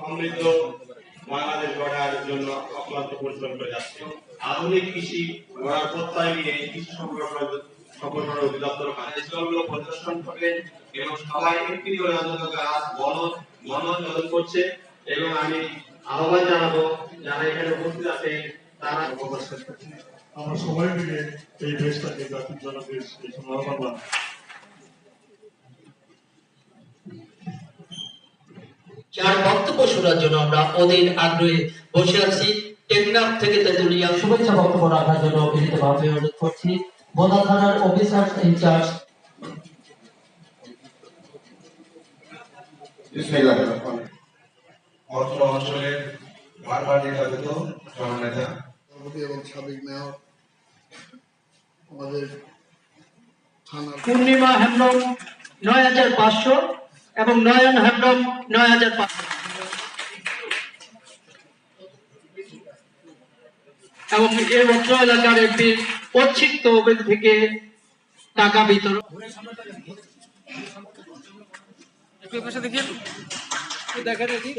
সমৃদ্ধ বাংলাদেশ গড়ার জন্য অক্লান্ত পরিশ্রম করে যাচ্ছে। আধুনিক কৃষি গড়ার প্রত্যয় নিয়ে কৃষি সম্প্রসারণ অধিদপ্তর কার্যক্রমগুলো পরিদর্শন করবেন এবং সবাই একটি করে অন্তত গাছ বনন করছে এবং আমি আহ্বান জানাবো যারা এখানে উপস্থিত আছে তারা আমরা সবাই মিলে এই দেশটাকে জাতির জনদেশ এই সময় পাবো। যার বক্তব্য শোনার জন্য আমরা ওদের আগ্রহে বসে আছি। টেকনাফ থেকে তেতুলিয়া শুভেচ্ছা বক্তব্য রাখার জন্য বিনীতভাবে অনুরোধ করছি বোদা থানার অফিসার ইনচার্জ। অত্র অঞ্চলের বারবার নির্বাচিত জননেতা এবং সাবেক মেয়র আমাদের থানার পূর্ণিমা হেমব্রম ৯৫০০ এবং নয়ন হেমব্রম ৯৫০০ এবং এই অত্র এলাকার এমপির ঐচ্ছিক তহবিল থেকে টাকা বিতরণ। দেখা দেখি